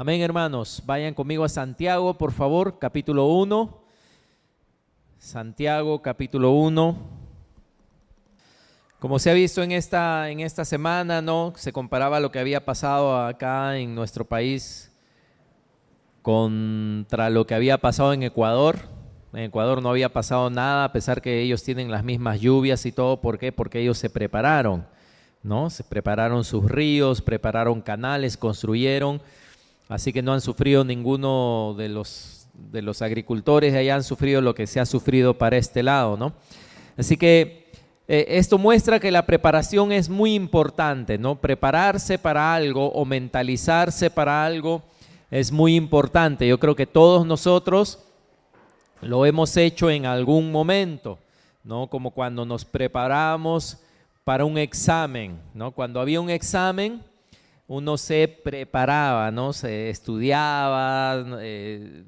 Amén, hermanos. Vayan conmigo a Santiago, por favor, capítulo 1. Santiago, capítulo 1. Como se ha visto en esta semana, ¿no? Se comparaba lo que había pasado acá en nuestro país contra lo que había pasado en Ecuador. En Ecuador no había pasado nada, a pesar que ellos tienen las mismas lluvias y todo. ¿Por qué? Porque ellos se prepararon, ¿no? Se prepararon sus ríos, prepararon canales, construyeron. Así que no han sufrido ninguno de los agricultores de allá, han sufrido lo que se ha sufrido para este lado, ¿no? Así que esto muestra que la preparación es muy importante, ¿no? Prepararse para algo o mentalizarse para algo es muy importante. Yo creo que todos nosotros lo hemos hecho en algún momento, ¿no? Como cuando nos preparamos para un examen, ¿no? Cuando había un examen, uno se preparaba, ¿no? Se estudiaba,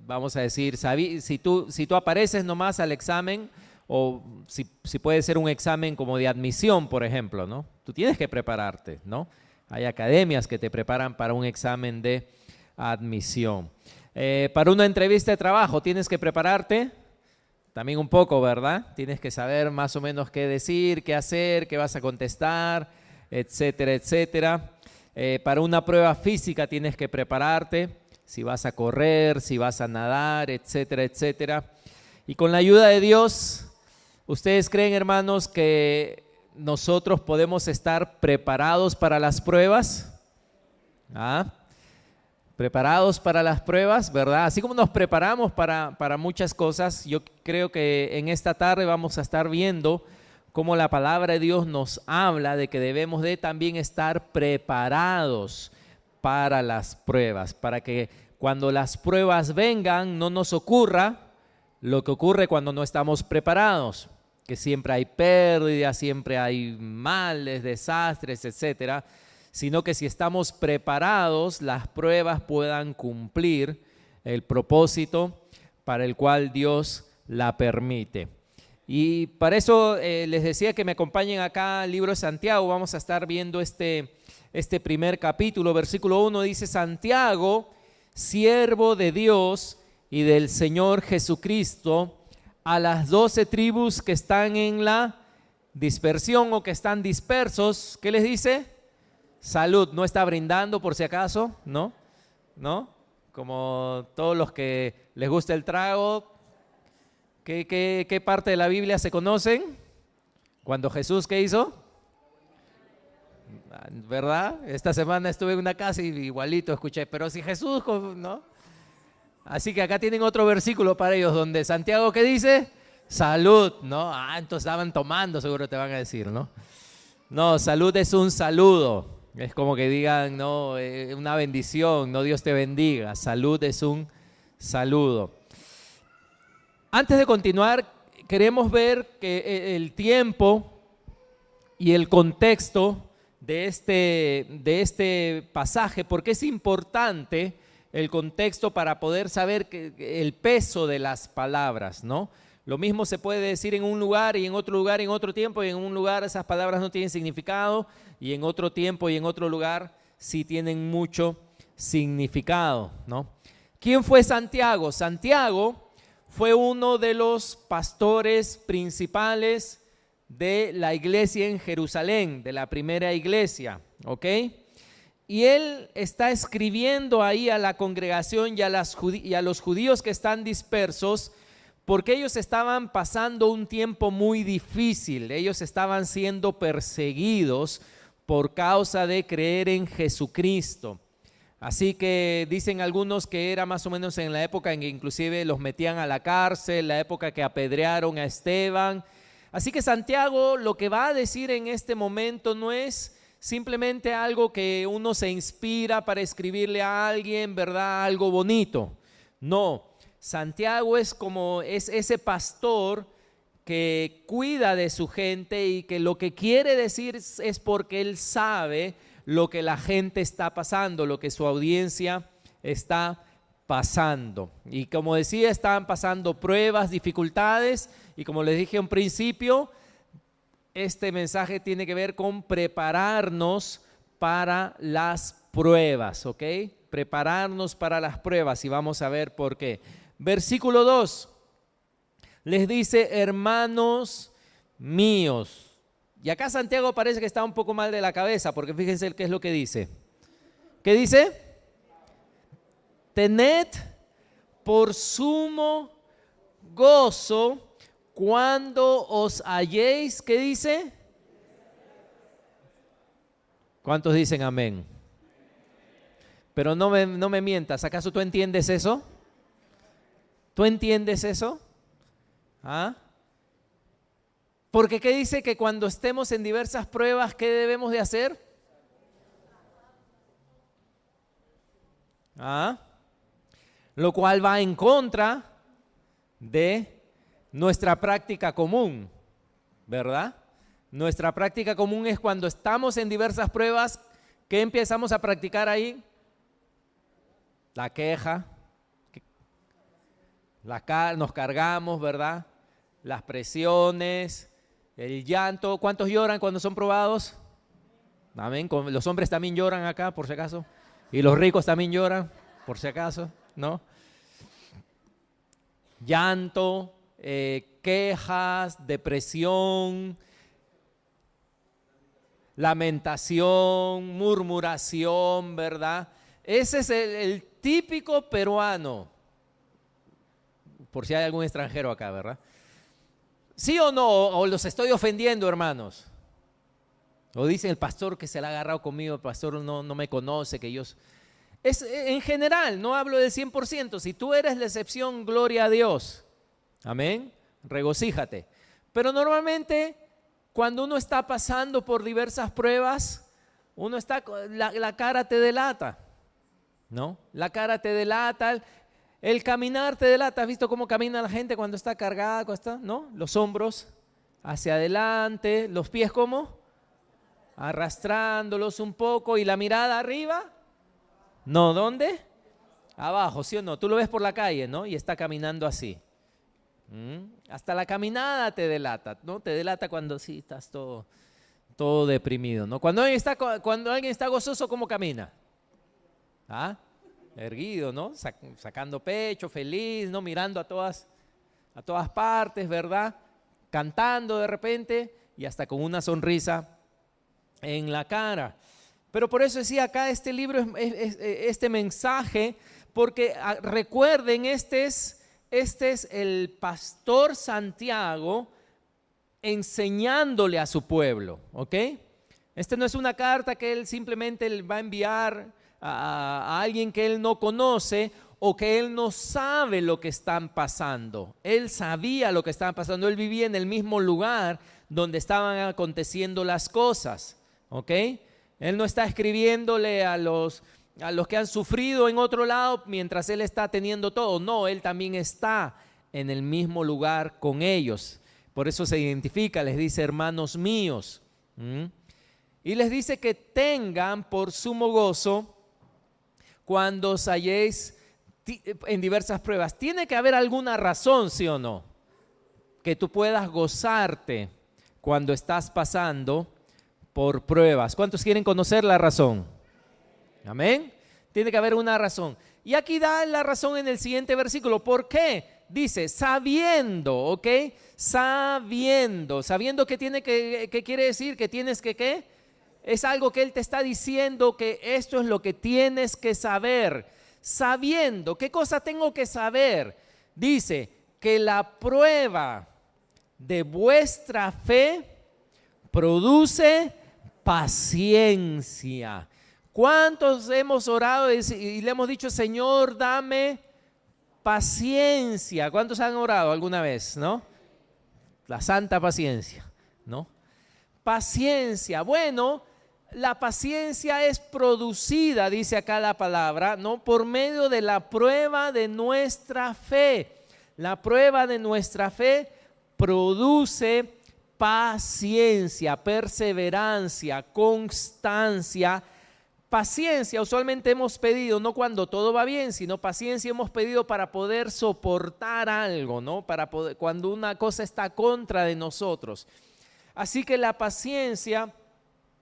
vamos a decir, si tú apareces nomás al examen, o si puede ser un examen como de admisión, por ejemplo, ¿no? Tú tienes que prepararte, ¿no? Hay academias que te preparan para un examen de admisión. Para una entrevista de trabajo, ¿tienes que prepararte? También un poco, ¿verdad? Tienes que saber más o menos qué decir, qué hacer, qué vas a contestar, etcétera, etcétera. Para una prueba física tienes que prepararte, si vas a correr, si vas a nadar, etcétera, etcétera. Y con la ayuda de Dios, ¿ustedes creen, hermanos, que nosotros podemos estar preparados para las pruebas? Preparados para las pruebas, ¿verdad? Así como nos preparamos para muchas cosas, yo creo que en esta tarde vamos a estar viendo cómo la palabra de Dios nos habla de que debemos de también estar preparados para las pruebas, para que cuando las pruebas vengan no nos ocurra lo que ocurre cuando no estamos preparados, que siempre hay pérdidas, siempre hay males, desastres, etcétera, sino que si estamos preparados, las pruebas puedan cumplir el propósito para el cual Dios la permite. Y para eso les decía que me acompañen acá al libro de Santiago. Vamos a estar viendo este primer capítulo. Versículo 1 dice: Santiago, siervo de Dios y del Señor Jesucristo, a las 12 tribus que están en la dispersión o que están dispersos. ¿Qué les dice? Salud. No está brindando por si acaso, ¿no? ¿No? Como todos los que les gusta el trago. ¿Qué parte de la Biblia se conocen? Cuando Jesús, ¿qué hizo? ¿Verdad? Esta semana estuve en una casa y igualito escuché, pero si Jesús, ¿no? Así que acá tienen otro versículo para ellos donde Santiago, ¿qué dice? Salud, ¿no? Entonces estaban tomando, seguro te van a decir, ¿no? No, salud es un saludo. Es como que digan, no, una bendición, no, Dios te bendiga. Salud es un saludo. Antes de continuar, queremos ver que el tiempo y el contexto de este pasaje, porque es importante el contexto para poder saber el peso de las palabras, ¿no? Lo mismo se puede decir en un lugar y en otro lugar, en otro tiempo, y en un lugar esas palabras no tienen significado, y en otro tiempo y en otro lugar sí tienen mucho significado, ¿no? ¿Quién fue Santiago? Santiago fue uno de los pastores principales de la iglesia en Jerusalén, de la primera iglesia, ¿ok? Y él está escribiendo ahí a la congregación y a los judíos que están dispersos, porque ellos estaban pasando un tiempo muy difícil. Ellos estaban siendo perseguidos por causa de creer en Jesucristo. Así que dicen algunos que era más o menos en la época en que inclusive los metían a la cárcel, la época que apedrearon a Esteban. Así que Santiago lo que va a decir en este momento no es simplemente algo que uno se inspira para escribirle a alguien, ¿verdad? Algo bonito. No, Santiago es ese pastor que cuida de su gente y que lo que quiere decir es porque él sabe lo que la gente está pasando, lo que su audiencia está pasando. Y como decía, estaban pasando pruebas, dificultades, y como les dije en principio, este mensaje tiene que ver con prepararnos para las pruebas, ¿ok? prepararnos para las pruebas y vamos a ver por qué. Versículo 2 les dice, hermanos míos. Y acá Santiago parece que está un poco mal de la cabeza, porque fíjense qué es lo que dice. ¿Qué dice? Tened por sumo gozo cuando os halléis, ¿qué dice? ¿Cuántos dicen amén? Pero no me mientas, ¿acaso tú entiendes eso? ¿Tú entiendes eso? ¿Ah? Porque ¿qué dice? Que cuando estemos en diversas pruebas, ¿qué debemos de hacer? ¿Ah? Lo cual va en contra de nuestra práctica común, ¿verdad? Nuestra práctica común es cuando estamos en diversas pruebas, ¿qué empezamos a practicar ahí? La queja, nos cargamos, ¿verdad? Las presiones, el llanto. ¿Cuántos lloran cuando son probados? Amén. Los hombres también lloran acá, por si acaso. Y los ricos también lloran, por si acaso, ¿no? Llanto, quejas, depresión, lamentación, murmuración, ¿verdad? Ese es el típico peruano, por si hay algún extranjero acá, ¿verdad? ¿Sí o no? ¿O los estoy ofendiendo, hermanos? O dice el pastor que se la ha agarrado conmigo, el pastor no me conoce, que yo... Es en general, no hablo del 100%. Si tú eres la excepción, gloria a Dios. Amén. Regocíjate. Pero normalmente, cuando uno está pasando por diversas pruebas, la cara te delata, ¿no? La cara te delata, el caminar te delata. ¿Has visto cómo camina la gente cuando está cargada, ¿no? Los hombros hacia adelante, los pies ¿cómo? Arrastrándolos un poco y la mirada arriba. No, ¿dónde? Abajo, ¿sí o no? Tú lo ves por la calle, ¿no? Y está caminando así. Hasta la caminada te delata, ¿no? Te delata cuando sí estás todo deprimido, ¿no? Cuando alguien está gozoso, ¿cómo camina? ¿Ah? Erguido, ¿no? Sacando pecho, feliz, ¿no? Mirando a todas partes, ¿verdad? Cantando de repente y hasta con una sonrisa en la cara. Pero por eso decía acá este libro, este mensaje, porque recuerden, este es el pastor Santiago enseñándole a su pueblo, ¿ok? Este no es una carta que él simplemente va a enviar a alguien que él no conoce o que él no sabe lo que están pasando. Él sabía lo que estaban pasando, él vivía en el mismo lugar donde estaban aconteciendo las cosas, ¿ok? Él no está escribiéndole a los que han sufrido en otro lado mientras él está teniendo todo. No, él también está en el mismo lugar con ellos. Por eso se identifica, les dice hermanos míos. Y les dice que tengan por sumo gozo cuando os halléis en diversas pruebas. Tiene que haber alguna razón, ¿sí o no? Que tú puedas gozarte cuando estás pasando por pruebas. ¿Cuántos quieren conocer la razón? Amén. Tiene que haber una razón. Y aquí da la razón en el siguiente versículo. ¿Por qué? Dice, sabiendo, ¿ok? Sabiendo ¿qué quiere decir? Que tienes que, ¿qué? Es algo que Él te está diciendo que esto es lo que tienes que saber. Sabiendo, ¿qué cosa tengo que saber? Dice, que la prueba de vuestra fe produce paciencia. ¿Cuántos hemos orado y le hemos dicho, Señor, dame paciencia? ¿Cuántos han orado alguna vez, no? La santa paciencia, ¿no? Paciencia. Bueno, la paciencia es producida, dice acá la palabra, ¿no? Por medio de la prueba de nuestra fe. La prueba de nuestra fe produce paciencia, perseverancia, constancia. Paciencia usualmente hemos pedido, no cuando todo va bien, sino paciencia hemos pedido para poder soportar algo, ¿no? Para poder, cuando una cosa está contra de nosotros. Así que la paciencia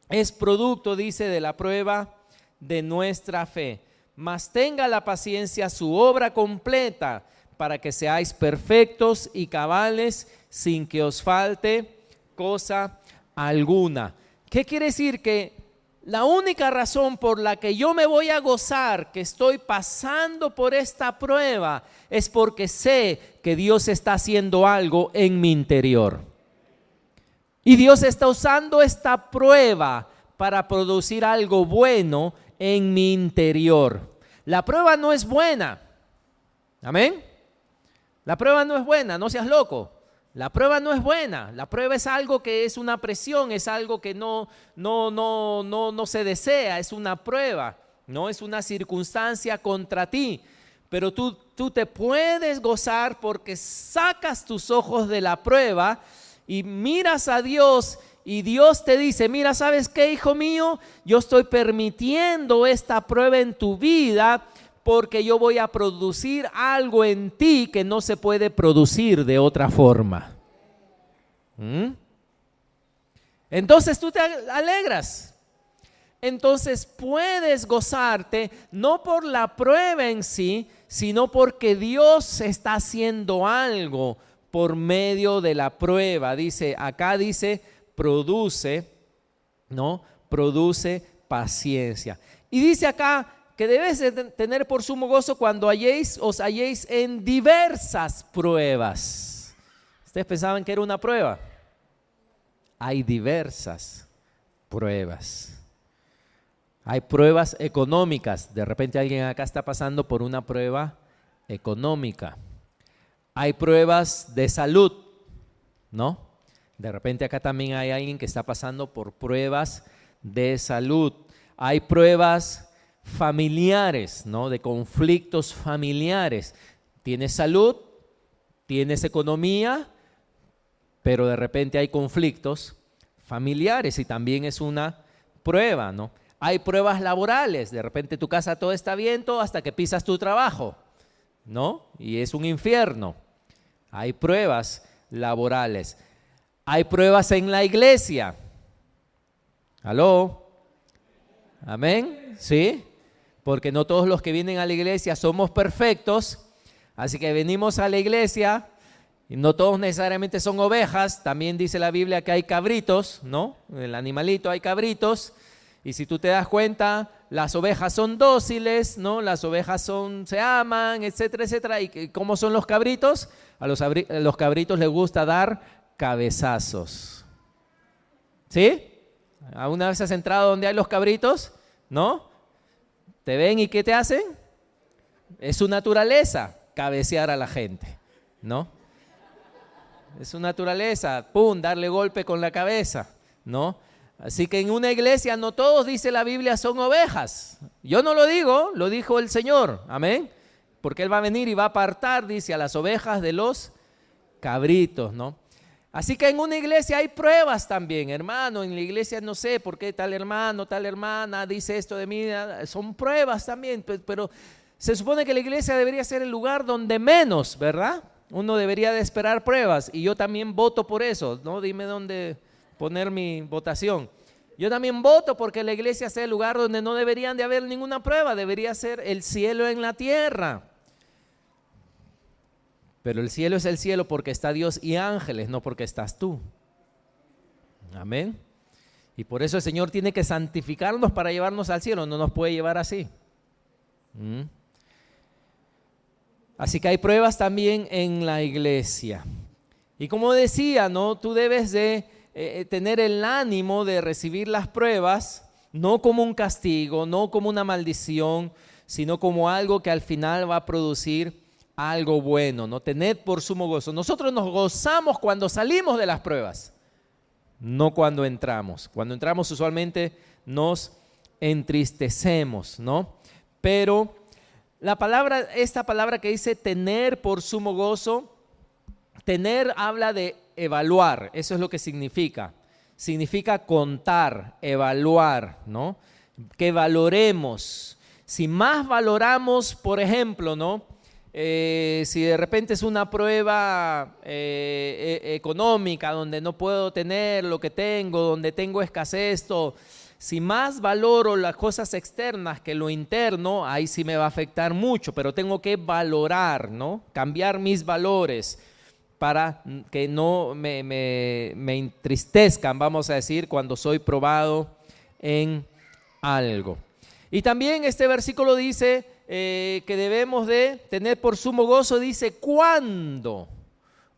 es producto, dice, de la prueba de nuestra fe. mas tenga la paciencia su obra completa, para que seáis perfectos y cabales, sin que os falte cosa alguna. ¿Qué quiere decir? Que la única razón por la que yo me voy a gozar que estoy pasando por esta prueba es porque sé que Dios está haciendo algo en mi interior. Y Dios está usando esta prueba para producir algo bueno en mi interior. La prueba no es buena. Amén. La prueba no es buena, no seas loco. La prueba no es buena. La prueba es algo que es una presión, es algo que no se desea, es una prueba, no es una circunstancia contra ti. Pero tú te puedes gozar porque sacas tus ojos de la prueba y miras a Dios y Dios te dice, mira, ¿sabes qué, hijo mío? Yo estoy permitiendo esta prueba en tu vida porque yo voy a producir algo en ti que no se puede producir de otra forma. Entonces tú te alegras. Entonces puedes gozarte no por la prueba en sí, sino porque Dios está haciendo algo por medio de la prueba. Acá dice, produce, ¿no? Produce paciencia. Y dice acá que debes de tener por sumo gozo cuando os halléis en diversas pruebas. ¿Ustedes pensaban que era una prueba? Hay diversas pruebas. Hay pruebas económicas. De repente alguien acá está pasando por una prueba económica. Hay pruebas de salud, ¿no? De repente acá también hay alguien que está pasando por pruebas de salud. Hay pruebas familiares, ¿no? De conflictos familiares. Tienes salud, tienes economía, pero de repente hay conflictos familiares y también es una prueba, ¿no? Hay pruebas laborales. De repente tu casa todo está bien, todo hasta que pisas tu trabajo, ¿no? Y es un infierno. Hay pruebas laborales. Hay pruebas en la iglesia. ¿Aló? ¿Amén? ¿Sí? Porque no todos los que vienen a la iglesia somos perfectos. Así que venimos a la iglesia y no todos necesariamente son ovejas. También dice la Biblia que hay cabritos, ¿no? El animalito hay cabritos. Y si tú te das cuenta, las ovejas son dóciles, ¿no? Las ovejas se aman, etcétera, etcétera. ¿Y cómo son los cabritos? A los cabritos les gusta dar cabezazos. ¿Sí? ¿Alguna vez has entrado donde hay los cabritos? ¿No? ¿Te ven y qué te hacen? Es su naturaleza, cabecear a la gente, ¿no? Es su naturaleza, pum, darle golpe con la cabeza, ¿no? Así que en una iglesia no todos, dice la Biblia, son ovejas. Yo no lo digo, lo dijo el Señor, amén. Porque Él va a venir y va a apartar, dice, a las ovejas de los cabritos, ¿no? Así que en una iglesia hay pruebas también, hermano. En la iglesia no sé por qué tal hermano, tal hermana dice esto de mí. Son pruebas también, pero se supone que la iglesia debería ser el lugar donde menos, ¿verdad? Uno debería de esperar pruebas y yo también voto por eso, ¿no? Dime dónde poner mi votación. Yo también voto porque la iglesia sea el lugar donde no deberían de haber ninguna prueba, debería ser el cielo en la tierra. Pero el cielo es el cielo porque está Dios y ángeles, no porque estás tú. Amén. Y por eso el Señor tiene que santificarnos para llevarnos al cielo, no nos puede llevar así. Así que hay pruebas también en la iglesia. Y como decía, ¿no? Tú debes de tener el ánimo de recibir las pruebas, no como un castigo, no como una maldición, sino como algo que al final va a producir algo bueno, ¿no? Tened por sumo gozo. Nosotros nos gozamos cuando salimos de las pruebas, no cuando entramos. Cuando entramos usualmente nos entristecemos, ¿no? Pero esta palabra que dice tener por sumo gozo, tener habla de evaluar, eso es lo que significa. Significa contar, evaluar, ¿no? Que valoremos. Si más valoramos, por ejemplo, ¿no? Si de repente es una prueba económica donde no puedo tener lo que tengo, donde tengo escasez, Si más valoro las cosas externas que lo interno, ahí sí me va a afectar mucho, pero tengo que valorar, ¿no? Cambiar mis valores para que no me entristezcan, vamos a decir, cuando soy probado en algo. Y también este versículo dice que debemos de tener por sumo gozo, dice, cuando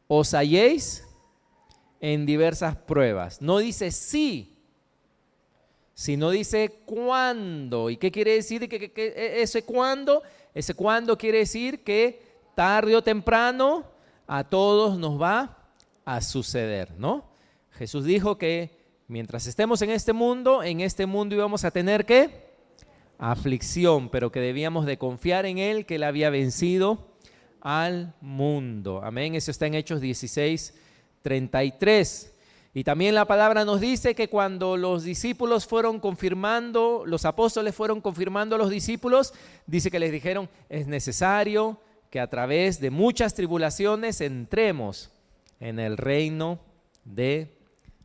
os halléis en diversas pruebas. No dice sí, sino dice cuándo. ¿Y qué quiere decir ese cuándo? Ese cuándo quiere decir que tarde o temprano a todos nos va a suceder, ¿no? Jesús dijo que mientras estemos en este mundo íbamos a tener ¿qué? Aflicción, pero que debíamos de confiar en Él, que Él había vencido al mundo. Amén. Eso está en Hechos 16:33. Y también la palabra nos dice que cuando los discípulos fueron confirmando, los apóstoles fueron confirmando a los discípulos, dice que les dijeron, es necesario que a través de muchas tribulaciones entremos en el reino de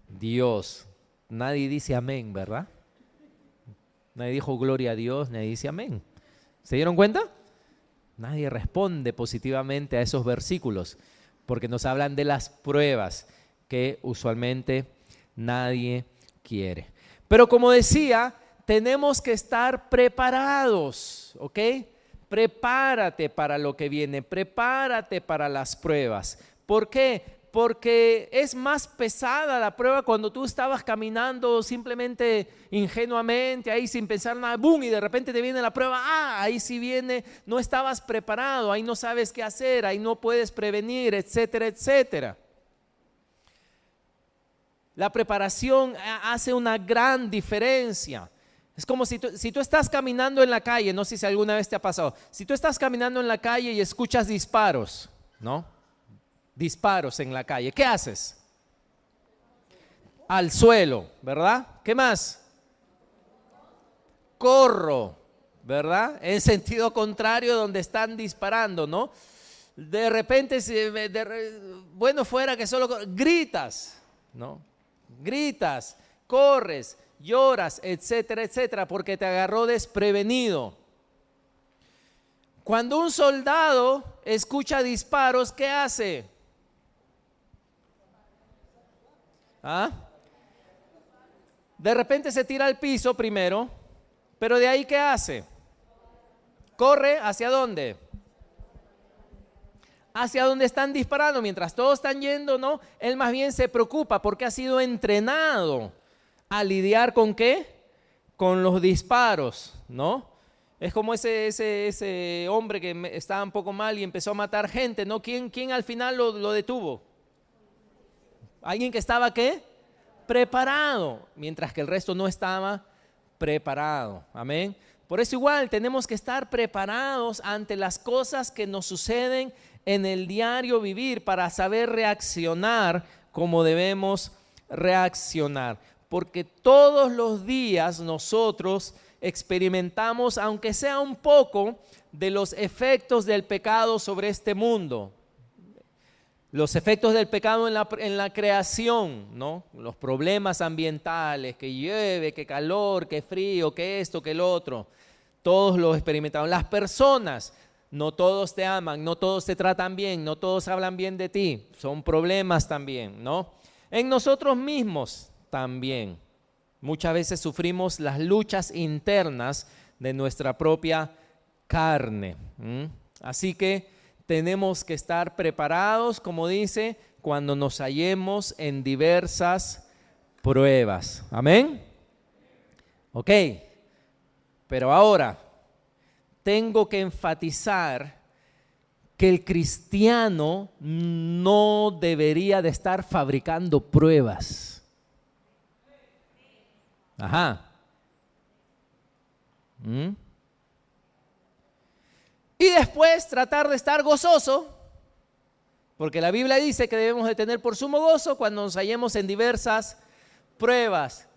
Dios. Nadie dice amén, ¿verdad? Nadie dijo gloria a Dios, nadie dice amén. ¿Se dieron cuenta? Nadie responde positivamente a esos versículos porque nos hablan de las pruebas que usualmente nadie quiere. Pero como decía, tenemos que estar preparados, ¿ok? Prepárate para lo que viene, prepárate para las pruebas. ¿Por qué? Porque es más pesada la prueba cuando tú estabas caminando simplemente ingenuamente, ahí sin pensar nada, ¡boom! Y de repente te viene la prueba, ahí sí viene, no estabas preparado, ahí no sabes qué hacer, ahí no puedes prevenir, etcétera, etcétera. La preparación hace una gran diferencia. Es como si tú estás caminando en la calle, no sé si alguna vez te ha pasado, si tú estás caminando en la calle y escuchas disparos, ¿no? Disparos en la calle, ¿qué haces? Al suelo, ¿verdad? ¿Qué más? Corro, ¿verdad? En sentido contrario donde están disparando, ¿no? De repente, bueno, fuera que solo gritas, ¿no? Gritas, corres, lloras, etcétera, etcétera, porque te agarró desprevenido. Cuando un soldado escucha disparos, ¿qué hace? ¿Ah? De repente se tira al piso primero, pero de ahí ¿qué hace? Corre, ¿hacia dónde? Hacia donde están disparando, mientras todos están yendo, ¿no? Él más bien se preocupa porque ha sido entrenado a lidiar ¿con qué? Con los disparos, ¿no? Es como ese hombre que estaba un poco mal y empezó a matar gente, ¿no? ¿Quién al final lo detuvo? Alguien que estaba ¿qué? Preparado, mientras que el resto no estaba preparado. Amén. Por eso igual tenemos que estar preparados ante las cosas que nos suceden en el diario vivir para saber reaccionar como debemos reaccionar. Porque todos los días nosotros experimentamos, aunque sea un poco, de los efectos del pecado sobre este mundo. Los efectos del pecado en la creación, ¿no? Los problemas ambientales, que llueve, que calor, que frío, que esto, que el otro. Todos los experimentamos. Las personas, no todos te aman, no todos te tratan bien, no todos hablan bien de ti. Son problemas también, ¿no? En nosotros mismos también. Muchas veces sufrimos las luchas internas de nuestra propia carne. Así que tenemos que estar preparados, como dice, cuando nos hallemos en diversas pruebas. ¿Amén? Ok, pero ahora tengo que enfatizar que el cristiano no debería de estar fabricando pruebas. Ajá. Y después tratar de estar gozoso, porque la Biblia dice que debemos de tener por sumo gozo cuando nos hallemos en diversas pruebas.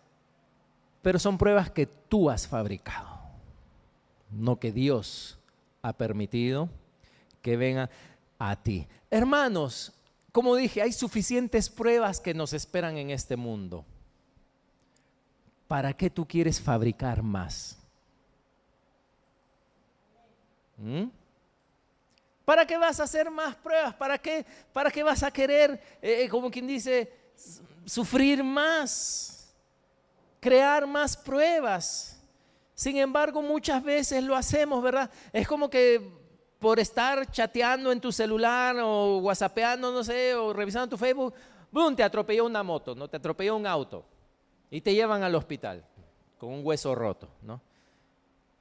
Pero son pruebas que tú has fabricado, no que Dios ha permitido que vengan a ti. Hermanos, como dije, hay suficientes pruebas que nos esperan en este mundo. ¿para qué tú quieres fabricar más? ¿Para qué vas a hacer más pruebas? ¿Para qué vas a querer, como quien dice, sufrir más? Crear más pruebas. Sin embargo, muchas veces lo hacemos, ¿verdad? Es como que por estar chateando en tu celular o whatsappeando, no sé, o revisando tu Facebook, ¡boom!, te atropelló una moto, ¿no? Te atropelló un auto y te llevan al hospital con un hueso roto, ¿no?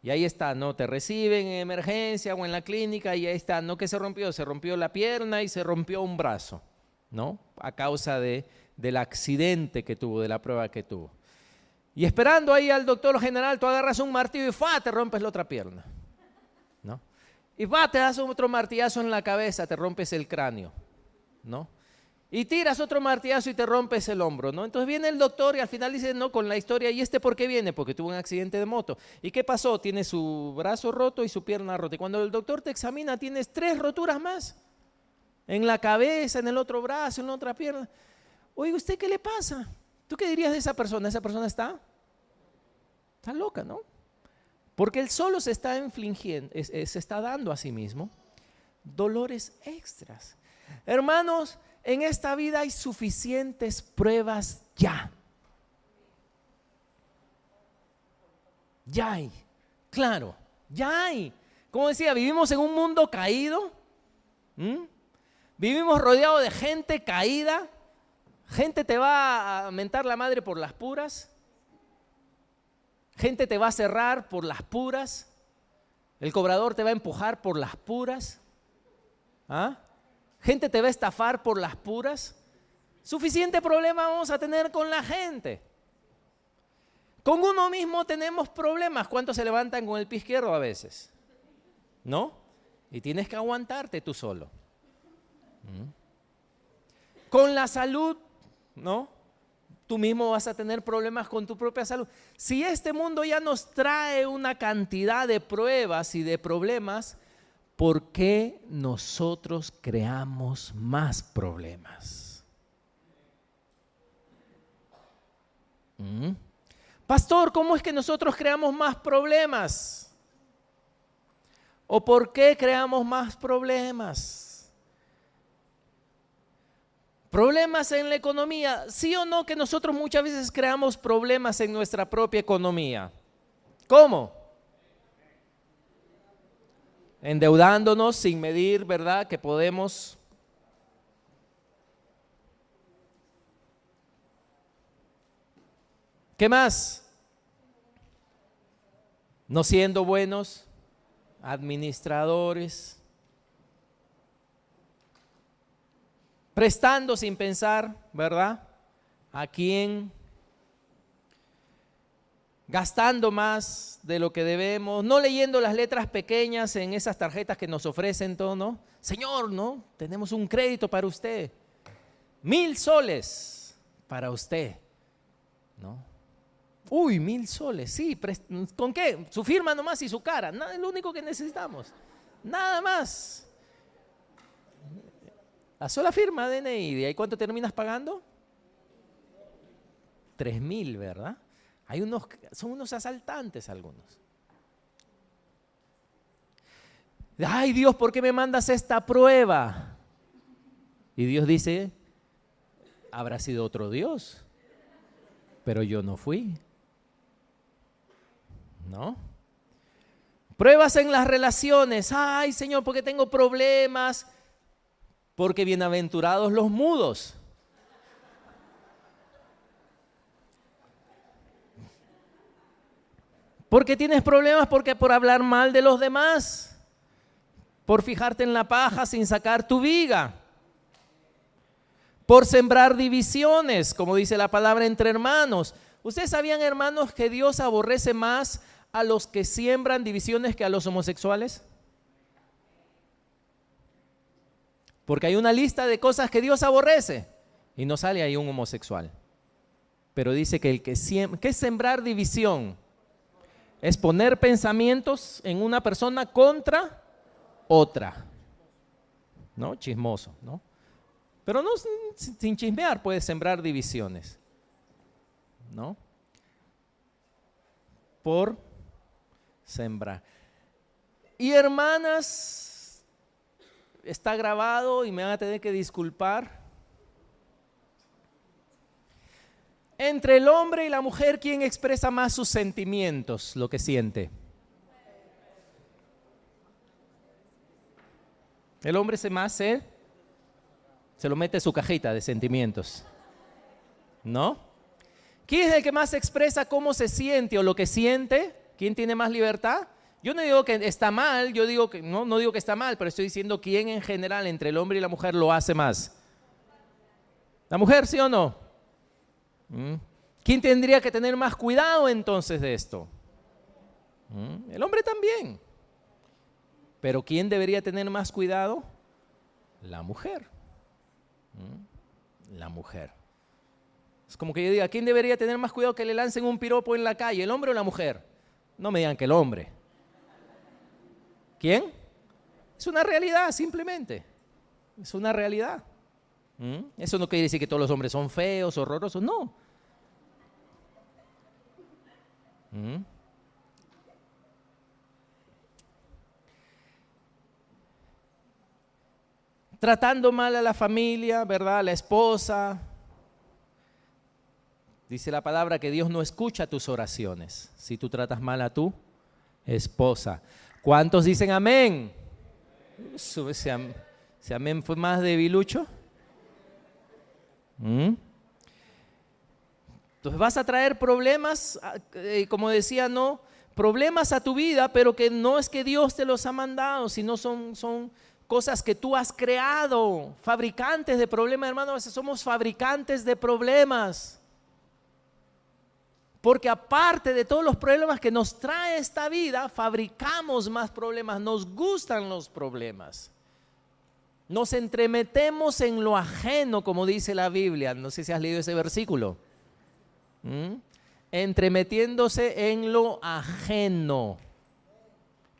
Y ahí está, ¿no? Te reciben en emergencia o en la clínica y ahí está, ¿no? ¿Qué se rompió? Se rompió la pierna y se rompió un brazo, ¿no? A causa del accidente que tuvo, de la prueba que tuvo. Y esperando ahí al doctor general, tú agarras un martillo y ¡fua!, te rompes la otra pierna, ¿no? Y ¡fua!, te das otro martillazo en la cabeza, te rompes el cráneo, ¿no? Y tiras otro martillazo y te rompes el hombro, ¿no? Entonces viene el doctor y al final dice, no, con la historia, ¿y este por qué viene? Porque tuvo un accidente de moto. ¿Y qué pasó? Tiene su brazo roto y su pierna rota. Y cuando el doctor te examina, tienes 3 roturas más. En la cabeza, en el otro brazo, en la otra pierna. Oye, ¿usted qué le pasa? ¿Tú qué dirías de esa persona? ¿Esa persona está loca, no? Porque él solo se está infligiendo, se está dando a sí mismo dolores extras. Hermanos, en esta vida hay suficientes pruebas ya. Ya hay, claro, ya hay. Como decía, vivimos en un mundo caído. Vivimos rodeados de gente caída. Gente te va a mentar la madre por las puras. Gente te va a cerrar por las puras. El cobrador te va a empujar por las puras. Gente te va a estafar por las puras. Suficiente problema vamos a tener con la gente. Con uno mismo tenemos problemas. ¿Cuántos se levantan con el pie izquierdo a veces? ¿No? Y tienes que aguantarte tú solo. Con la salud, ¿no? Tú mismo vas a tener problemas con tu propia salud. Si este mundo ya nos trae una cantidad de pruebas y de problemas, ¿por qué nosotros creamos más problemas? Pastor, ¿cómo es que nosotros creamos más problemas? ¿O por qué creamos más problemas? Problemas en la economía, ¿sí o no que nosotros muchas veces creamos problemas en nuestra propia economía? ¿Cómo? Endeudándonos sin medir, ¿verdad?, que podemos. ¿Qué más? No siendo buenos administradores. Prestando sin pensar, ¿verdad?, a quién. Gastando más de lo que debemos, no leyendo las letras pequeñas en esas tarjetas que nos ofrecen todo, ¿no? Señor, ¿no? Tenemos un crédito para usted. 1,000 soles para usted, ¿no? Uy, 1,000 soles, sí. ¿Con qué? Su firma nomás y su cara. Nada, es lo único que necesitamos. Nada más. La sola firma de DNI. ¿Y ahí cuánto terminas pagando? 3,000, ¿verdad? Son unos asaltantes algunos. Ay, Dios, ¿por qué me mandas esta prueba? Y Dios dice, habrá sido otro Dios, pero yo no fui. ¿No? Pruebas en las relaciones. Ay, Señor, ¿por qué tengo problemas? Porque bienaventurados los mudos. ¿Por qué tienes problemas? Porque por hablar mal de los demás, por fijarte en la paja sin sacar tu viga, por sembrar divisiones, como dice la palabra, entre hermanos. ¿Ustedes sabían, hermanos, que Dios aborrece más a los que siembran divisiones que a los homosexuales? Porque hay una lista de cosas que Dios aborrece y no sale ahí un homosexual. Pero dice que ¿qué es sembrar división? Es poner pensamientos en una persona contra otra. ¿No? Chismoso, ¿no? Pero no sin chismear puedes sembrar divisiones, ¿no? por sembrar. Y hermanas, está grabado y me van a tener que disculpar. Entre el hombre y la mujer, ¿quién expresa más sus sentimientos, lo que siente? El hombre se lo mete en su cajita de sentimientos, ¿no? ¿Quién es el que más expresa cómo se siente o lo que siente? ¿Quién tiene más libertad? Yo no digo que está mal, yo digo que no digo que está mal, pero estoy diciendo quién en general entre el hombre y la mujer lo hace más. ¿La mujer, sí o no? ¿Quién tendría que tener más cuidado entonces de esto? El hombre también. Pero ¿quién debería tener más cuidado? La mujer. La mujer. Es como que yo diga, ¿quién debería tener más cuidado que le lancen un piropo en la calle, el hombre o la mujer? No me digan que el hombre. ¿Quién? Es una realidad, simplemente. Es una realidad. Eso no quiere decir que todos los hombres son feos, horrorosos, no. Tratando mal a la familia, ¿verdad? A la esposa. Dice la palabra que Dios no escucha tus oraciones si tú tratas mal a tu esposa. ¿Cuántos dicen amén? Ese amén fue más debilucho. Entonces vas a traer problemas, como decía, no, problemas a tu vida, pero que no es que Dios te los ha mandado, sino son cosas que tú has creado, fabricantes de problemas, hermano. A veces somos fabricantes de problemas. Porque aparte de todos los problemas que nos trae esta vida, fabricamos más problemas, nos gustan los problemas. Nos entremetemos en lo ajeno, como dice la Biblia. No sé si has leído ese versículo. Entremetiéndose en lo ajeno.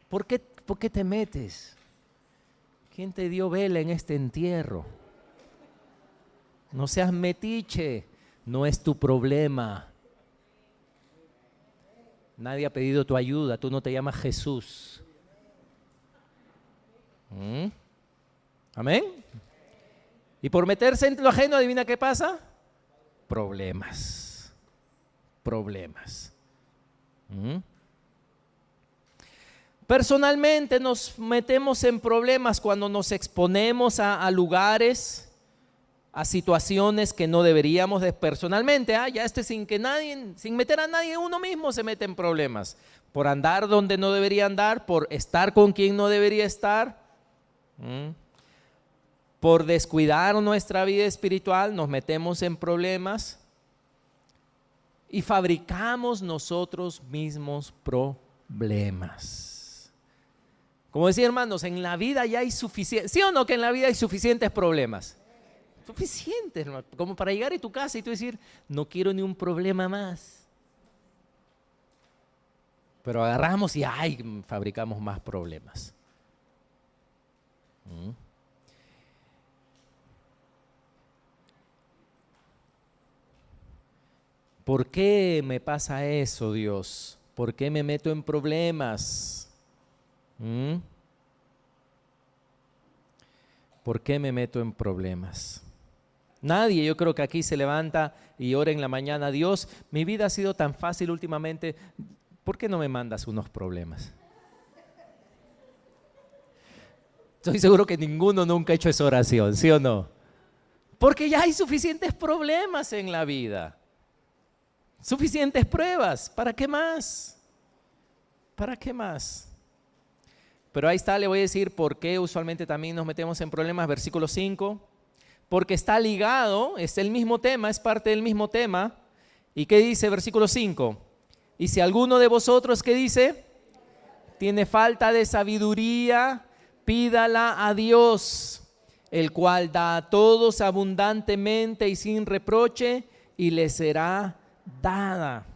¿Por qué te metes? ¿Quién te dio vela en este entierro? No seas metiche, no es tu problema. Nadie ha pedido tu ayuda, tú no te llamas Jesús. Amén. Y por meterse en lo ajeno, adivina qué pasa. Problemas. Personalmente nos metemos en problemas cuando nos exponemos a lugares, a situaciones que no deberíamos de personalmente. Ya sin meter a nadie, uno mismo se mete en problemas. Por andar donde no debería andar, por estar con quien no debería estar. Por descuidar nuestra vida espiritual, nos metemos en problemas y fabricamos nosotros mismos problemas. Como decía, hermanos, en la vida ya hay suficientes, ¿sí o no que en la vida hay suficientes problemas? Suficientes, hermano, como para llegar a tu casa y tú decir, no quiero ni un problema más. Pero agarramos y fabricamos más problemas. ¿Por qué me pasa eso, Dios? ¿Por qué me meto en problemas? ¿Por qué me meto en problemas? Nadie, yo creo que aquí se levanta y ora en la mañana, Dios, mi vida ha sido tan fácil últimamente, ¿por qué no me mandas unos problemas? Estoy seguro que ninguno nunca ha hecho esa oración, ¿sí o no? Porque ya hay suficientes problemas en la vida. Suficientes pruebas. ¿Para qué más? ¿Para qué más? Pero ahí está, le voy a decir por qué usualmente también nos metemos en problemas. Versículo 5. Porque está ligado, es el mismo tema, es parte del mismo tema. ¿Y qué dice versículo 5? Y si alguno de vosotros, ¿qué dice? Tiene falta de sabiduría, pídala a Dios, el cual da a todos abundantemente y sin reproche, y le será dada.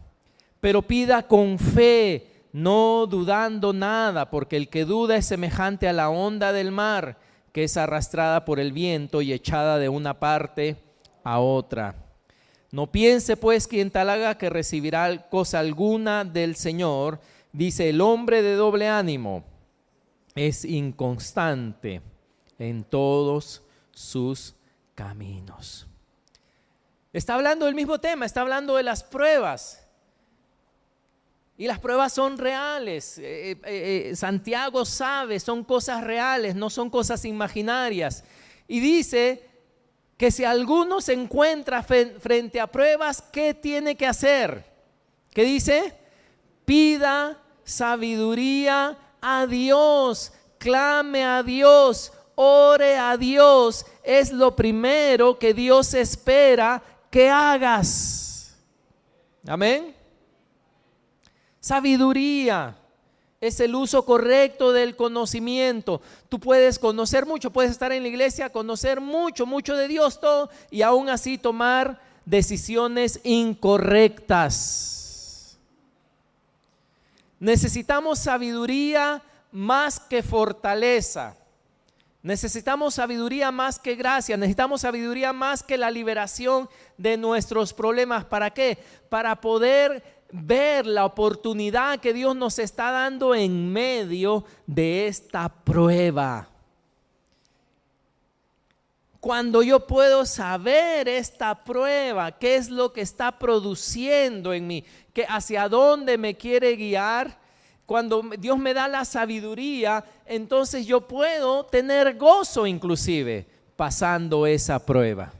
Pero pida con fe, no dudando nada, porque el que duda es semejante a la onda del mar, que es arrastrada por el viento y echada de una parte a otra. No piense pues quien tal haga que recibirá cosa alguna del Señor. Dice, el hombre de doble ánimo es inconstante en todos sus caminos. Está hablando del mismo tema, está hablando de las pruebas. Y las pruebas son reales. Santiago sabe, son cosas reales, no son cosas imaginarias. Y dice que si alguno se encuentra frente a pruebas, ¿qué tiene que hacer? ¿Qué dice? Pida sabiduría a Dios, clame a Dios, ore a Dios. Es lo primero que Dios espera que hagas. Amén. Sabiduría es el uso correcto del conocimiento. Tú puedes conocer mucho, puedes estar en la iglesia, conocer mucho de Dios, todo, y aún así tomar decisiones incorrectas. Necesitamos sabiduría más que fortaleza. Necesitamos sabiduría más que gracia. Necesitamos sabiduría más que la liberación de nuestros problemas. ¿Para qué? Para poder ver la oportunidad que Dios nos está dando en medio de esta prueba. Cuando yo puedo saber esta prueba, qué es lo que está produciendo en mí, hacia dónde me quiere guiar, cuando Dios me da la sabiduría, entonces yo puedo tener gozo inclusive pasando esa prueba.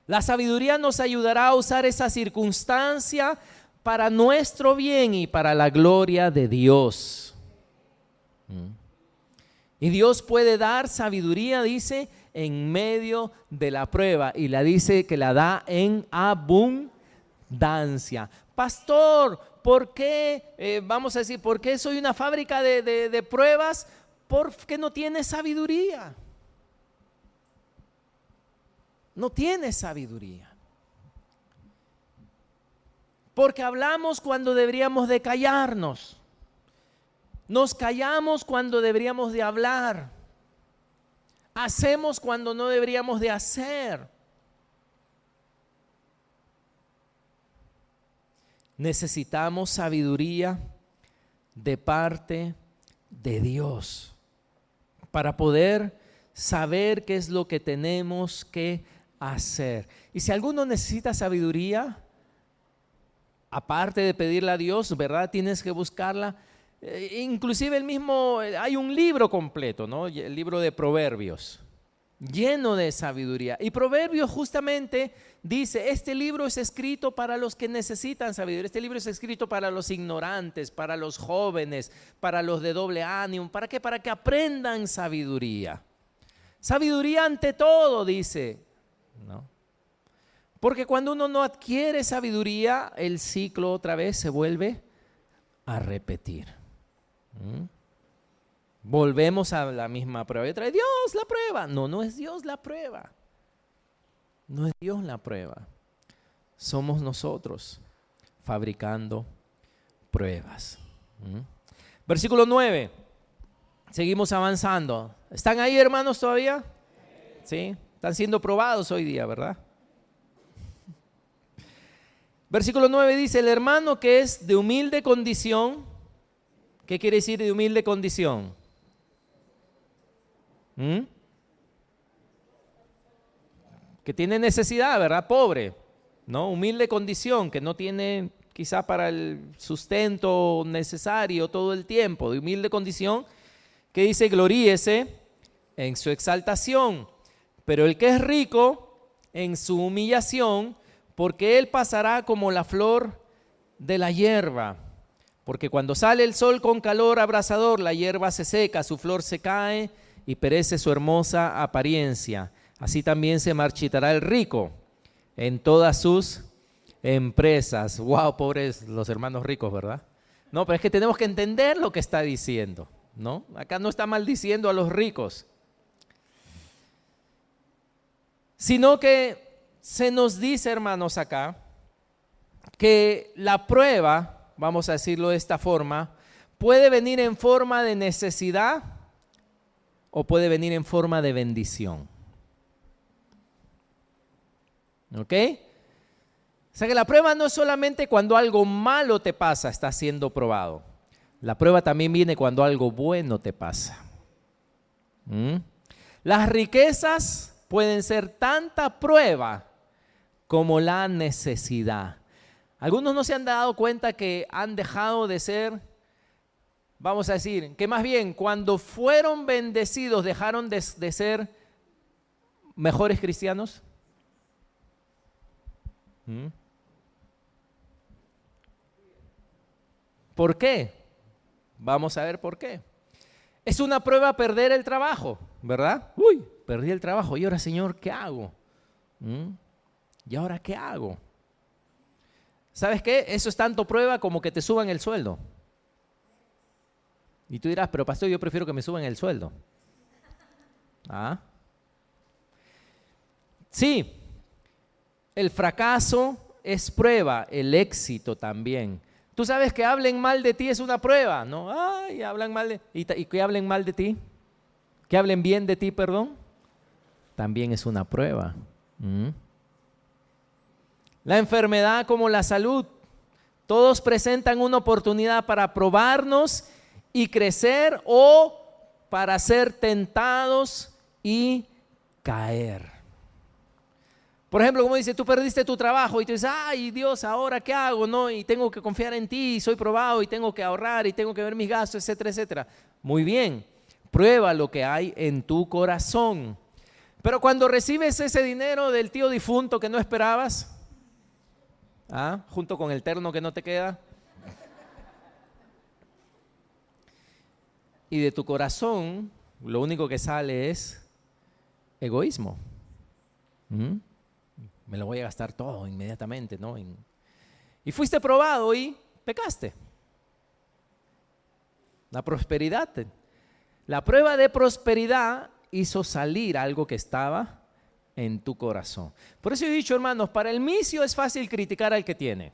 La sabiduría nos ayudará a usar esa circunstancia para nuestro bien y para la gloria de Dios. Y Dios puede dar sabiduría, dice, en medio de la prueba, y la dice que la da en abundancia. Pastor, ¿por qué, vamos a decir, por qué soy una fábrica de pruebas? Porque no tiene sabiduría. No tiene sabiduría. Porque hablamos cuando deberíamos de callarnos. Nos callamos cuando deberíamos de hablar. Hacemos cuando no deberíamos de hacer. Necesitamos sabiduría de parte de Dios para poder saber qué es lo que tenemos que hacer. Y si alguno necesita sabiduría, aparte de pedirle a Dios, ¿verdad? Tienes que buscarla. Inclusive hay un libro completo, ¿no? El libro de Proverbios, lleno de sabiduría. Y Proverbios justamente dice, este libro es escrito para los que necesitan sabiduría. Este libro es escrito para los ignorantes, para los jóvenes, para los de doble ánimo. ¿Para qué? Para que aprendan sabiduría. Sabiduría ante todo, dice, ¿no? Porque cuando uno no adquiere sabiduría, el ciclo otra vez se vuelve a repetir. Volvemos a la misma prueba. Y otra vez, Dios la prueba. No, no es Dios la prueba. No es Dios la prueba. Somos nosotros fabricando pruebas. Versículo 9. Seguimos avanzando. ¿Están ahí, hermanos, todavía? Sí, están siendo probados hoy día, ¿verdad? Versículo 9 dice, el hermano que es de humilde condición. ¿Qué quiere decir de humilde condición? Que tiene necesidad, ¿verdad? Pobre, ¿no? Humilde condición, que no tiene quizá para el sustento necesario todo el tiempo, de humilde condición, que dice, gloríese en su exaltación, pero el que es rico en su humillación, porque él pasará como la flor de la hierba. Porque cuando sale el sol con calor abrasador, la hierba se seca, su flor se cae y perece su hermosa apariencia. Así también se marchitará el rico en todas sus empresas. Wow, pobres los hermanos ricos, ¿verdad? No, pero es que tenemos que entender lo que está diciendo, ¿no? Acá no está maldiciendo a los ricos, sino que se nos dice, hermanos, acá, que la prueba, vamos a decirlo de esta forma, puede venir en forma de necesidad o puede venir en forma de bendición. ¿Ok? O sea que la prueba no es solamente cuando algo malo te pasa, está siendo probado. La prueba también viene cuando algo bueno te pasa. Las riquezas pueden ser tanta prueba como la necesidad. Algunos no se han dado cuenta que han dejado de ser, vamos a decir, que más bien cuando fueron bendecidos dejaron de ser mejores cristianos. ¿Por qué? Vamos a ver por qué. Es una prueba perder el trabajo, ¿verdad? Uy, perdí el trabajo. ¿Y ahora, Señor, qué hago? ¿Y ahora qué hago? ¿Sabes qué? Eso es tanto prueba como que te suban el sueldo. Y tú dirás, pero pastor, yo prefiero que me suban el sueldo. ¿Ah? Sí, el fracaso es prueba, el éxito también. Tú sabes que hablen mal de ti es una prueba, ¿no? Ay, hablan mal de y que hablen mal de ti, que hablen bien de ti, perdón, también es una prueba. La enfermedad como la salud, todos presentan una oportunidad para probarnos y crecer o para ser tentados y caer. Por ejemplo, como dice, tú perdiste tu trabajo y tú dices, ay Dios, ¿ahora qué hago? No, y tengo que confiar en ti, soy probado y tengo que ahorrar y tengo que ver mis gastos, etcétera, etcétera. Muy bien, prueba lo que hay en tu corazón. Pero cuando recibes ese dinero del tío difunto que no esperabas, junto con el terno que no te queda, y de tu corazón lo único que sale es egoísmo. Me lo voy a gastar todo inmediatamente, ¿no? Y fuiste probado y pecaste. La prosperidad, la prueba de prosperidad hizo salir algo que estaba en tu corazón. Por eso he dicho, hermanos, para el misio es fácil criticar al que tiene.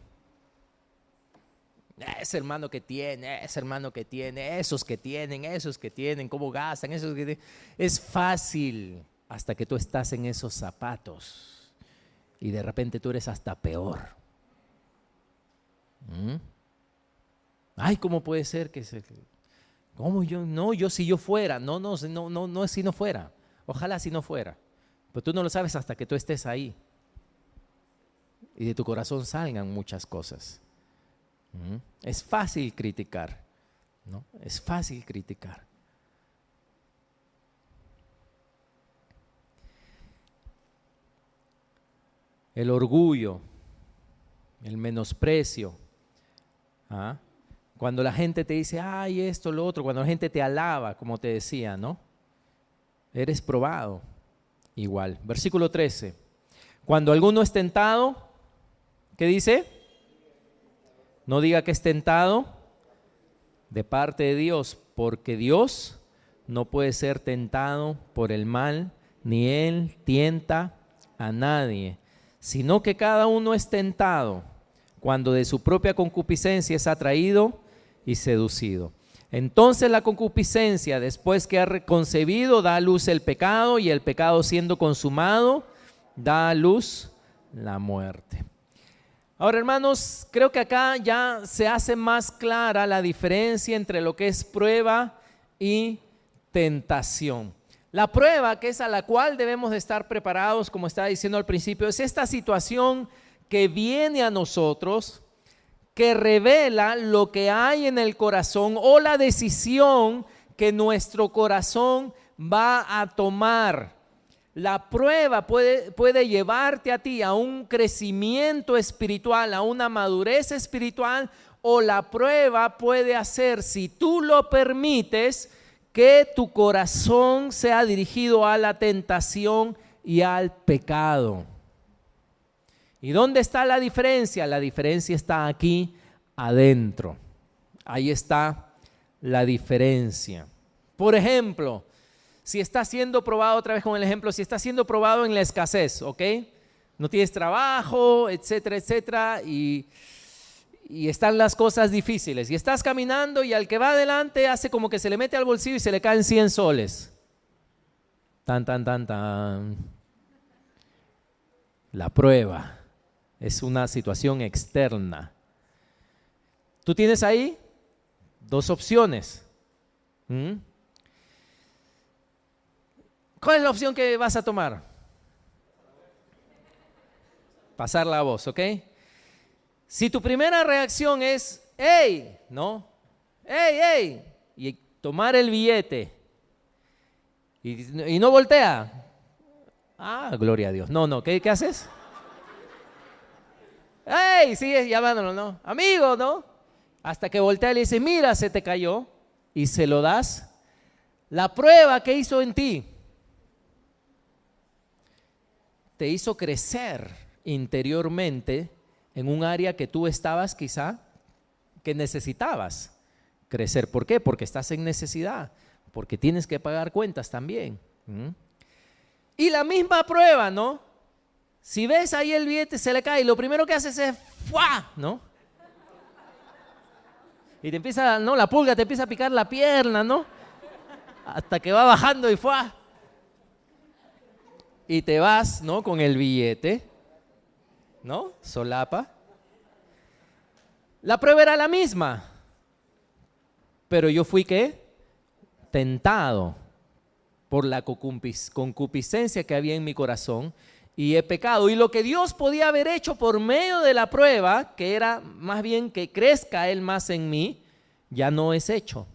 Ese hermano que tiene, ese hermano que tiene, esos que tienen, cómo gastan, esos que tienen. Es fácil hasta que tú estás en esos zapatos. Y de repente tú eres hasta peor. Ay, ¿cómo puede ser que se... ¿Cómo yo? No, yo si yo fuera. No es si no fuera. Ojalá si no fuera. Pero tú no lo sabes hasta que tú estés ahí. Y de tu corazón salgan muchas cosas. Es fácil criticar, ¿no? Es fácil criticar. El orgullo, el menosprecio. Cuando la gente te dice, ay, esto, lo otro, cuando la gente te alaba, como te decía, ¿no? Eres probado. Igual. Versículo 13. Cuando alguno es tentado, ¿qué dice? No diga que es tentado de parte de Dios, porque Dios no puede ser tentado por el mal, ni Él tienta a nadie, sino que cada uno es tentado cuando de su propia concupiscencia es atraído y seducido. Entonces la concupiscencia, después que ha concebido, da a luz el pecado, y el pecado siendo consumado, da a luz la muerte. Ahora, hermanos, creo que acá ya se hace más clara la diferencia entre lo que es prueba y tentación. La prueba, que es a la cual debemos de estar preparados, como estaba diciendo al principio, es esta situación que viene a nosotros, que revela lo que hay en el corazón o la decisión que nuestro corazón va a tomar. La prueba puede llevarte a ti a un crecimiento espiritual, a una madurez espiritual, o la prueba puede hacer, si tú lo permites, que tu corazón sea dirigido a la tentación y al pecado. ¿Y dónde está la diferencia? La diferencia está aquí adentro. Ahí está la diferencia. Por ejemplo, si está siendo probado, otra vez con el ejemplo, si está siendo probado en la escasez, ¿ok? No tienes trabajo, etcétera, etcétera, y están las cosas difíciles. Y estás caminando y al que va adelante hace como que se le mete al bolsillo y se le caen 100 soles. Tan, tan, tan, tan. La prueba es una situación externa. Tú tienes ahí dos opciones. ¿Cuál es la opción que vas a tomar? Pasar la voz, ¿ok? Si tu primera reacción es, ¡hey! ¿No? ¡Hey, hey! Y tomar el billete y no voltea. Ah, gloria a Dios. No, ¿qué haces? ¡Hey! Sigues llamándolo, ¿no? Amigo, ¿no? Hasta que voltea y le dice, mira, se te cayó. Y se lo das. La prueba que hizo en ti te hizo crecer interiormente en un área que tú estabas quizá que necesitabas crecer. ¿Por qué? Porque estás en necesidad, porque tienes que pagar cuentas también. Y la misma prueba, ¿no? Si ves ahí el billete, se le cae, y lo primero que haces es ¡fua! ¿No? Y te empieza, ¿no? La pulga te empieza a picar la pierna, ¿no? Hasta que va bajando y ¡fua! Y te vas, ¿no? Con el billete, ¿no? Solapa. La prueba era la misma. Pero yo fui, ¿qué? Tentado por la concupiscencia que había en mi corazón y he pecado. Y lo que Dios podía haber hecho por medio de la prueba, que era más bien que crezca Él más en mí, ya no es hecho,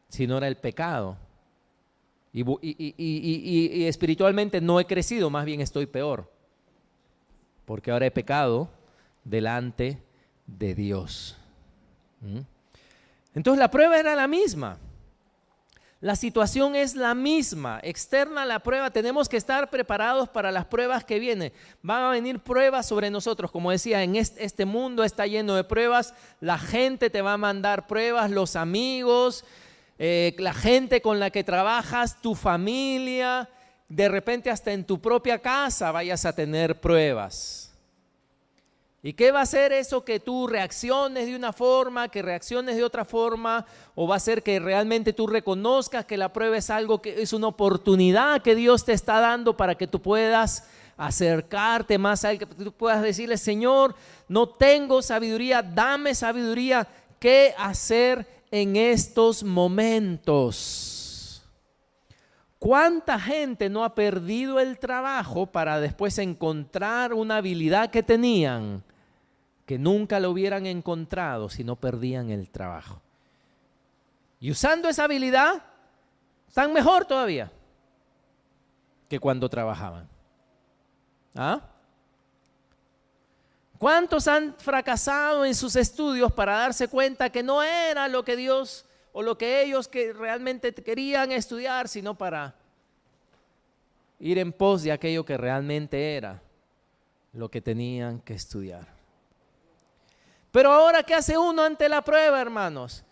sino era el pecado. Y espiritualmente no he crecido, más bien estoy peor, porque ahora he pecado delante de Dios. Entonces la prueba era la misma. La situación es la misma, externa a la prueba. Tenemos que estar preparados para las pruebas que vienen. Van a venir pruebas sobre nosotros. Como decía, en este mundo está lleno de pruebas. La gente te va a mandar pruebas, los amigos, la gente con la que trabajas, tu familia. De repente hasta en tu propia casa vayas a tener pruebas. ¿Y qué va a hacer eso? Que tú reacciones de una forma, que reacciones de otra forma, o va a ser que realmente tú reconozcas que la prueba es algo que es una oportunidad que Dios te está dando para que tú puedas acercarte más a Él, que tú puedas decirle, Señor, no tengo sabiduría, dame sabiduría, ¿qué hacer en estos momentos? ¿Cuánta gente no ha perdido el trabajo para después encontrar una habilidad que tenían, que nunca lo hubieran encontrado si no perdían el trabajo? Y usando esa habilidad, están mejor todavía que cuando trabajaban. ¿Ah? ¿Cuántos han fracasado en sus estudios para darse cuenta que no era lo que Dios o lo que ellos que realmente querían estudiar, sino para ir en pos de aquello que realmente era lo que tenían que estudiar? Pero ahora, ¿qué hace uno ante la prueba, hermanos?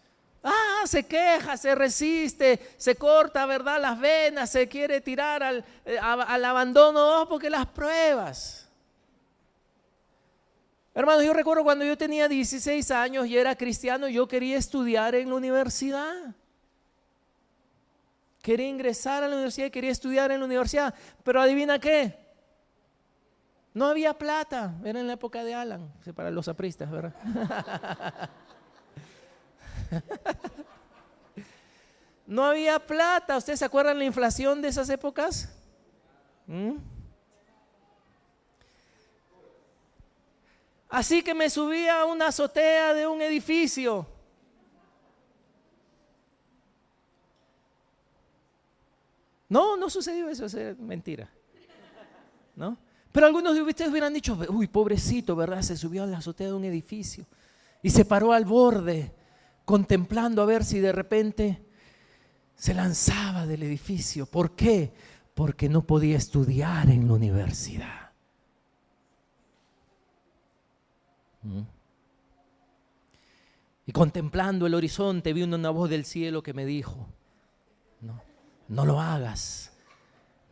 Se queja, se resiste, se corta, ¿verdad?, las venas, se quiere tirar al abandono, porque las pruebas. Hermanos, yo recuerdo cuando yo tenía 16 años y era cristiano, yo quería estudiar en la universidad. Quería ingresar a la universidad y quería estudiar en la universidad. Pero adivina qué, no había plata. Era en la época de Alan, para los apristas, ¿verdad? No había plata. ¿Ustedes se acuerdan la inflación de esas épocas? Así que me subí a una azotea de un edificio. No sucedió eso, es mentira, ¿no? Pero algunos de ustedes hubieran dicho, uy, pobrecito, ¿verdad? Se subió a la azotea de un edificio y se paró al borde, contemplando a ver si de repente se lanzaba del edificio. ¿Por qué? Porque no podía estudiar en la universidad. Y contemplando el horizonte vi una voz del cielo que me dijo, no lo hagas,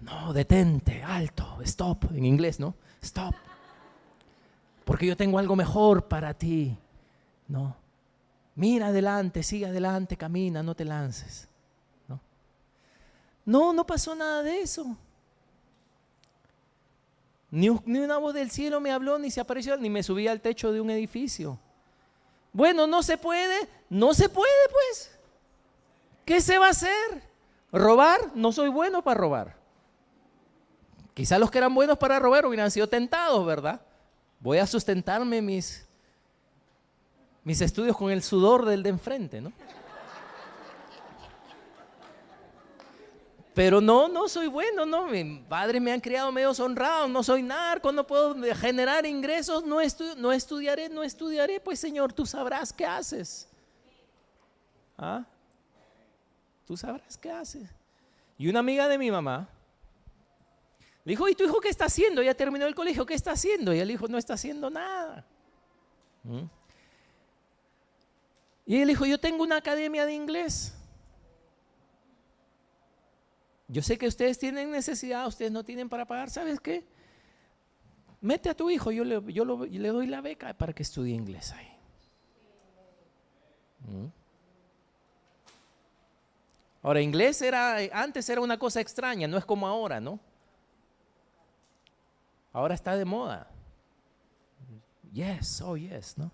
no, detente, alto, stop, en inglés, ¿no? Stop, porque yo tengo algo mejor para ti, ¿no? Mira adelante, sigue adelante, camina, no te lances, ¿no? No, no pasó nada de eso. Ni una voz del cielo me habló, ni se apareció, ni me subí al techo de un edificio. Bueno, no se puede, pues. ¿Qué se va a hacer? ¿Robar? No soy bueno para robar. Quizá los que eran buenos para robar hubieran sido tentados, ¿verdad? Voy a sustentarme mis estudios con el sudor del de enfrente, ¿no? Pero no soy bueno, no. Mis padres me han criado medio honrado, no soy narco, no puedo generar ingresos, no estudiaré, pues Señor, tú sabrás qué haces. ¿Ah? Tú sabrás qué haces. Y una amiga de mi mamá le dijo, ¿y tu hijo qué está haciendo? Ya terminó el colegio, ¿qué está haciendo? Y él dijo, no está haciendo nada. Y él dijo, yo tengo una academia de inglés. Yo sé que ustedes tienen necesidad, ustedes no tienen para pagar, ¿sabes qué? Mete a tu hijo, yo le doy la beca para que estudie inglés ahí. Ahora, inglés antes era una cosa extraña, no es como ahora, ¿no? Ahora está de moda. Yes, oh yes, ¿no?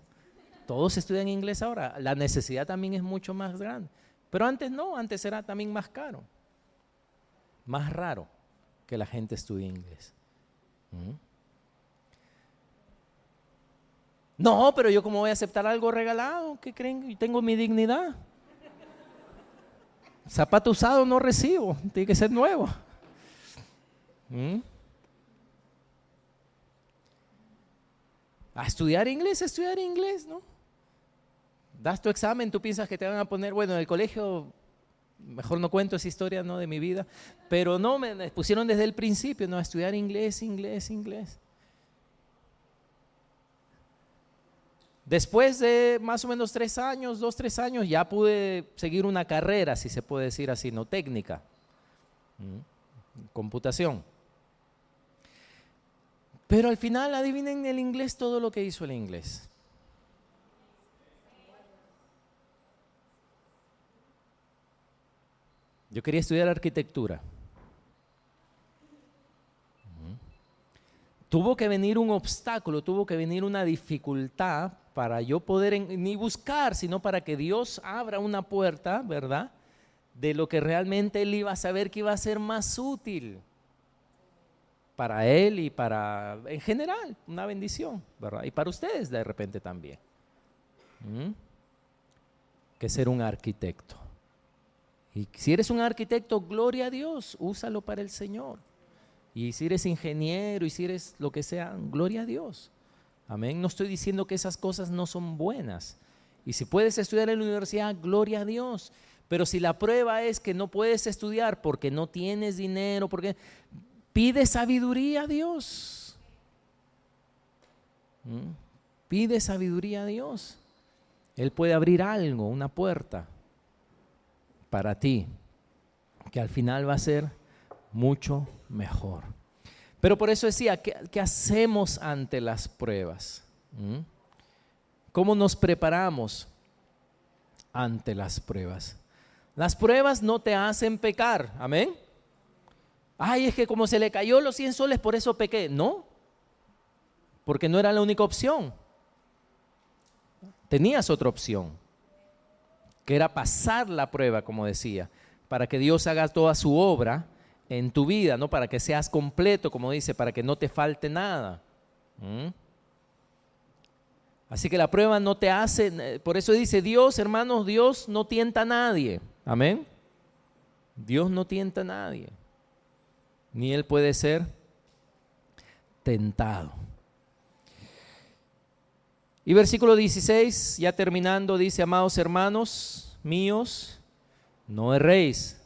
Todos estudian inglés ahora, la necesidad también es mucho más grande. Pero antes no, antes era también más caro. Más raro que la gente estudie inglés. No, pero yo cómo voy a aceptar algo regalado, ¿qué creen? Yo tengo mi dignidad. Zapato usado no recibo, tiene que ser nuevo. A estudiar inglés, ¿no? Das tu examen, tú piensas que te van a poner, bueno, en el colegio, mejor no cuento esa historia, ¿no?, de mi vida, pero no, me pusieron desde el principio, ¿no?, a estudiar inglés. Después de más o menos 3 años, 2-3 años, ya pude seguir una carrera, si se puede decir así, no técnica, computación. Pero al final, adivinen el inglés todo lo que hizo el inglés. Yo quería estudiar arquitectura. Tuvo que venir un obstáculo, tuvo que venir una dificultad para yo poder ni buscar, sino para que Dios abra una puerta, ¿verdad?, de lo que realmente él iba a saber que iba a ser más útil para él y para, en general, una bendición, ¿verdad? Y para ustedes de repente también. Que ser un arquitecto. Y si eres un arquitecto, gloria a Dios, úsalo para el Señor. Y si eres ingeniero y si eres lo que sea, gloria a Dios. Amén. No estoy diciendo que esas cosas no son buenas. Y si puedes estudiar en la universidad, gloria a Dios. Pero si la prueba es que no puedes estudiar porque no tienes dinero, porque pide sabiduría a Dios. Pide sabiduría a Dios. Él puede abrir algo, una puerta para ti, que al final va a ser mucho mejor. Pero por eso decía, ¿qué hacemos ante las pruebas? ¿Cómo nos preparamos ante las pruebas? Las pruebas no te hacen pecar, amén. Ay, es que como se le cayó los 100 soles, por eso pequé. No, porque no era la única opción. Tenías otra opción, que era pasar la prueba, como decía, para que Dios haga toda su obra en tu vida, ¿no? Para que seas completo, como dice, para que no te falte nada. Así que la prueba no te hace, por eso dice Dios, hermanos, Dios no tienta a nadie. Amén. Dios no tienta a nadie, ni Él puede ser tentado. Y versículo 16, ya terminando, dice, amados hermanos míos, no erréis.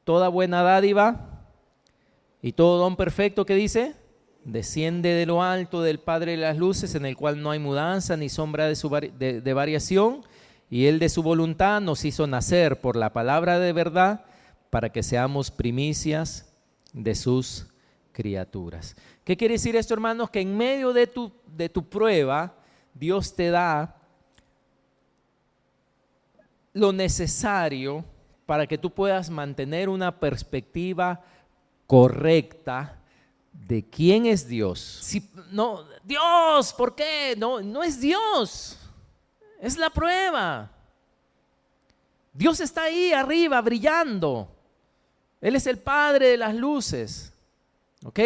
Toda buena dádiva y todo don perfecto, ¿qué dice? Desciende de lo alto del Padre de las luces, en el cual no hay mudanza ni sombra de variación, y Él de su voluntad nos hizo nacer por la palabra de verdad, para que seamos primicias de sus criaturas. ¿Qué quiere decir esto, hermanos? Que en medio de tu prueba, Dios te da lo necesario para que tú puedas mantener una perspectiva correcta de quién es Dios. Si, no, Dios, ¿por qué? No, no es Dios, es la prueba. Dios está ahí arriba brillando. Él es el Padre de las luces, ¿ok?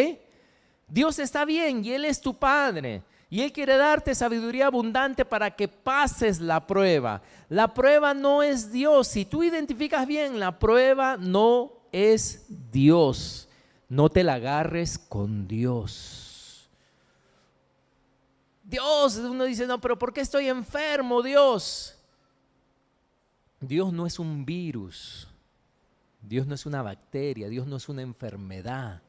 Dios está bien y Él es tu Padre. Y Él quiere darte sabiduría abundante para que pases la prueba. La prueba no es Dios. Si tú identificas bien, la prueba no es Dios. No te la agarres con Dios. Dios, uno dice, no, pero ¿por qué estoy enfermo, Dios? Dios no es un virus. Dios no es una bacteria. Dios no es una enfermedad.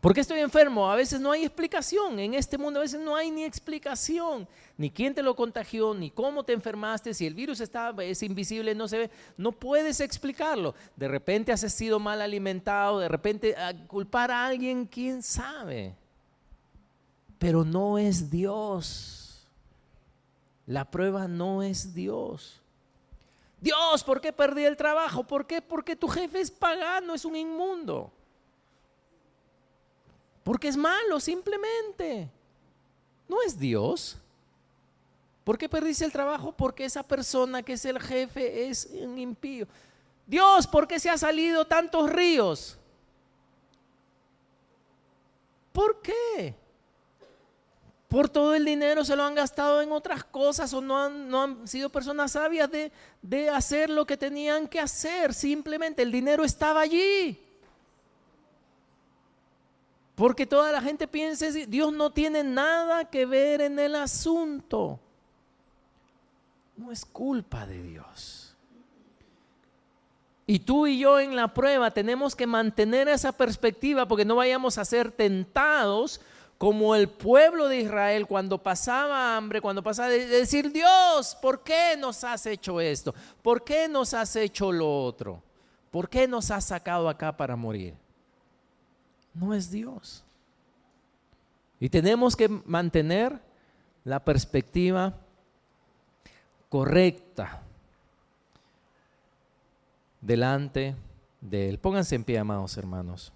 ¿Por qué estoy enfermo? A veces no hay explicación. En este mundo a veces no hay ni explicación. Ni quién te lo contagió, ni cómo te enfermaste. Si el virus es invisible, no se ve. No puedes explicarlo. De repente has sido mal alimentado. De repente culpar a alguien, quién sabe. Pero no es Dios. La prueba no es Dios. Dios, ¿por qué perdí el trabajo? ¿Por qué? Porque tu jefe es pagano, es un inmundo. Porque es malo, simplemente. No es Dios. ¿Por qué perdiste el trabajo? Porque esa persona que es el jefe es un impío. Dios, ¿por qué se han salido tantos ríos? ¿Por qué? Por todo el dinero se lo han gastado en otras cosas o no han sido personas sabias de hacer lo que tenían que hacer. Simplemente el dinero estaba allí. Porque toda la gente piensa, Dios no tiene nada que ver en el asunto. No es culpa de Dios. Y tú y yo en la prueba tenemos que mantener esa perspectiva porque no vayamos a ser tentados como el pueblo de Israel cuando pasaba hambre, cuando pasaba de decir, Dios, ¿por qué nos has hecho esto? ¿Por qué nos has hecho lo otro? ¿Por qué nos has sacado acá para morir? No es Dios. Y tenemos que mantener la perspectiva correcta delante de Él. Pónganse en pie, amados hermanos.